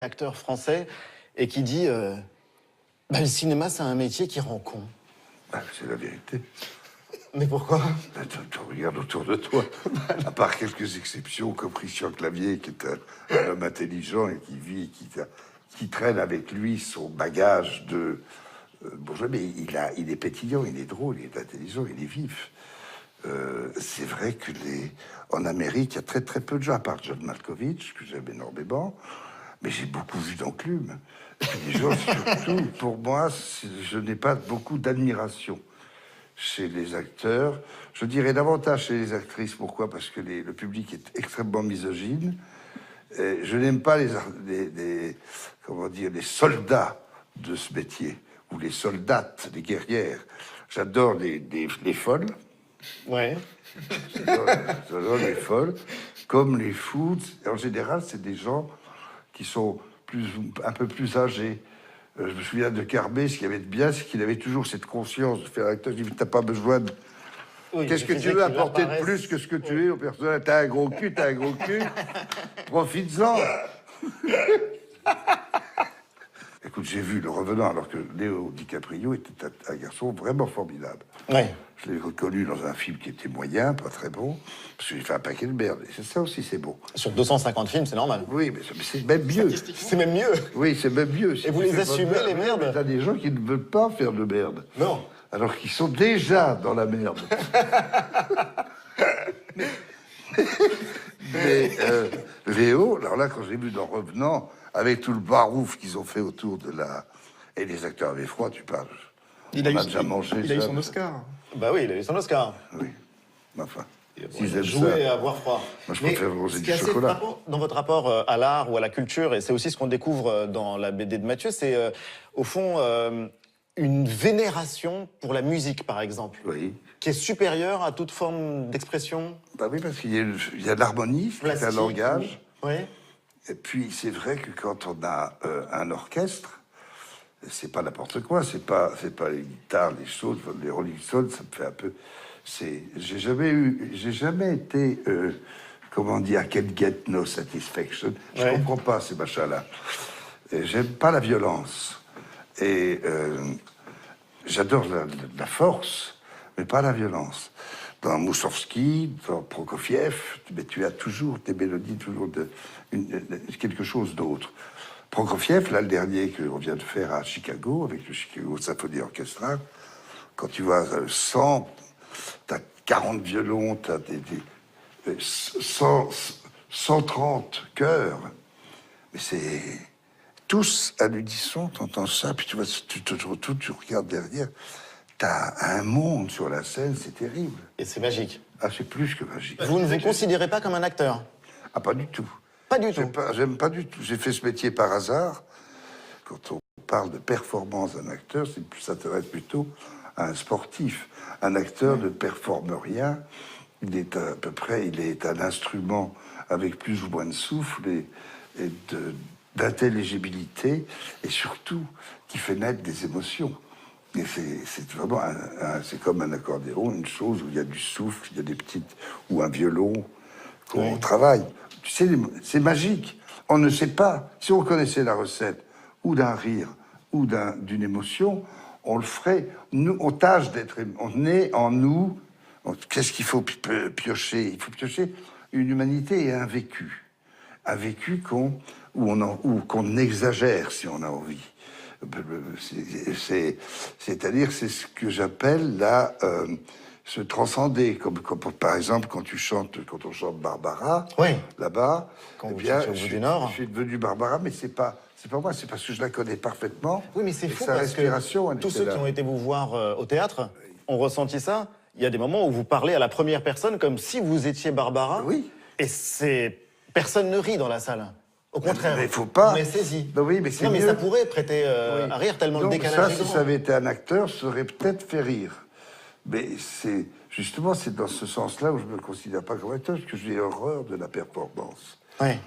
acteur français et qui dit le cinéma, c'est un métier qui rend con. Ah, c'est la vérité. Mais pourquoi? Tu regardes autour de toi, à part quelques exceptions comme Christian Clavier, qui est un homme intelligent et qui vit, qui traîne avec lui son bagage de bourgeois, mais il est pétillant, il est drôle, il est intelligent, il est vif. C'est vrai que en Amérique, il y a très très peu de gens, à part John Malkovich, que j'aime énormément, mais j'ai beaucoup vu d'enclume. Des gens, surtout, pour moi, je n'ai pas beaucoup d'admiration chez les acteurs. Je dirais davantage chez les actrices. Pourquoi? Parce que le public est extrêmement misogyne. Et je n'aime pas comment dire, les soldats de ce métier, ou les soldates, les guerrières. J'adore les folles. Ouais. J'adore les folles. Comme les fous. En général, c'est des gens qui sont un peu plus âgés. Je me souviens de Carbet, ce qu'il avait de bien, c'est qu'il avait toujours cette conscience de faire acteur. Je dis, t'as pas besoin de... Oui, qu'est-ce que tu veux apporter de plus que ce que tu es au personnage? T'as un gros cul, profites-en. Écoute, j'ai vu Le Revenant, alors que Léo DiCaprio était un garçon vraiment formidable. Ouais. Je l'ai reconnu dans un film qui était moyen, pas très bon, parce que j'ai fait un paquet de merde. Et ça aussi, c'est beau. Sur 250 films, c'est normal. Oui, mais c'est même mieux. C'est même mieux. Oui, c'est même mieux. Et vous les assumez, les merdes? Mais t'as des gens qui ne veulent pas faire de merde. Non. Alors qu'ils sont déjà dans la merde. mais Léo, alors là, quand j'ai vu dans Revenant, avec tout le barouf qu'ils ont fait autour de la... Et les acteurs avaient froid, tu parles. Il a eu son ça. Oscar. Bah oui, il a eu son Oscar. Oui, mais enfin. Il a joué à avoir froid. Moi, je préfère manger ce qui du est assez chocolat. frappant dans votre rapport à l'art ou à la culture, et c'est aussi ce qu'on découvre dans la BD de Mathieu, c'est au fond une vénération pour la musique, par exemple, Oui. qui est supérieure à toute forme d'expression. Bah oui, parce qu'il y a l'harmonie, c'est un langage. Oui. Et puis, c'est vrai que quand on a un orchestre, c'est pas n'importe quoi, c'est pas les guitares, les choses, les Rolling Stones, ça me fait un peu... J'ai jamais été, comment dire, I can get no satisfaction. Je comprends pas ces machins-là. J'aime pas la violence. Et j'adore la force, mais pas la violence. Dans Moussorgsky, dans Prokofiev, mais tu as toujours des mélodies, toujours quelque chose d'autre. Prokofiev, là, le dernier qu'on vient de faire à Chicago, avec le Chicago Symphony Orchestra, quand tu vois 100, t'as 40 violons, t'as 130 chœurs, mais c'est tous à l'unisson, t'entends ça, puis tu vois, tu te retournes, tu regardes derrière, t'as un monde sur la scène, c'est terrible. Et c'est magique. Ah, c'est plus que magique. Vous ne vous considérez pas comme un acteur? Ah, pas du tout. Pas du tout. J'aime pas du tout. J'ai fait ce métier par hasard. Quand on parle de performance d'un acteur, ça s'intéresse plutôt à un sportif. Un acteur ne performe rien. Il est à peu près, il est un instrument avec plus ou moins de souffle et d'intelligibilité, et surtout qui fait naître des émotions. Et c'est vraiment c'est comme un accordéon, une chose où il y a du souffle, il y a des petites, ou un violon qu'on travaille. Tu sais, c'est magique. On ne sait pas. Si on connaissait la recette, ou d'un rire, ou d'une émotion, on le ferait. Nous, on tâche d'être... On est en nous... Qu'est-ce qu'il faut piocher? Il faut piocher une humanité et un vécu. Un vécu qu'on exagère, si on a envie. C'est-à-dire, c'est ce que j'appelle se transcender, comme par exemple quand on chante Barbara, là-bas, Quand vous êtes au bout du Nord. Je suis devenu Barbara, mais c'est pas moi, c'est parce que je la connais parfaitement. Oui, mais c'est fou sa parce respiration, que tous ceux qui ont été vous voir au théâtre ont ressenti ça. Il y a des moments où vous parlez à la première personne comme si vous étiez Barbara. Oui. Et personne ne rit dans la salle. Au contraire. Mais il faut pas. On est saisi. Ben oui, mais c'est non, mais mieux. ça pourrait prêter à rire tellement Donc, le décalage. ça, si ça avait été un acteur, ça aurait peut-être fait rire. Mais c'est justement, c'est dans ce sens-là où je me considère pas comme acteur, parce que j'ai horreur de la performance. Ouais.